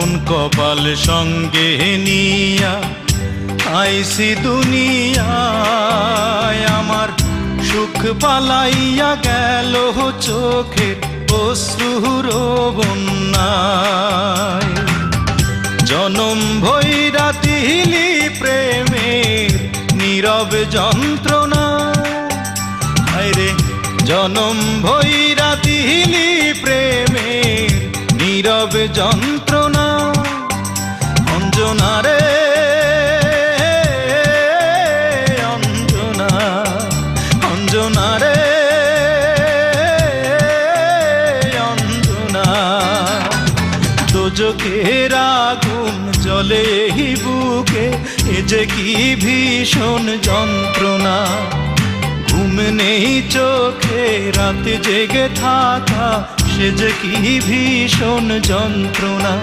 কোন কপাল সঙ্গে নিয়া আইসি দুনিয়ায়, আমার সুখ পালাইয়া গেল চোখের অশ্রুর বন্যায়। জনম ভৈরা দিলি প্রেমের নীরব যন্ত্রণা, আরে জনম ভৈরা দিলি প্রেমের নীরব যন্ত্রণা। অঞ্জনা রে অঞ্জনা, অঞ্জনা রে অঞ্জনা। দোজখের আগুন জ্বলে এই বুকে, এ যে কি ভীষণ যন্ত্রণা। ঘুম নেই চোখে রাতে জেগে থাকা, সে যে কি ভীষণ যন্ত্রণা।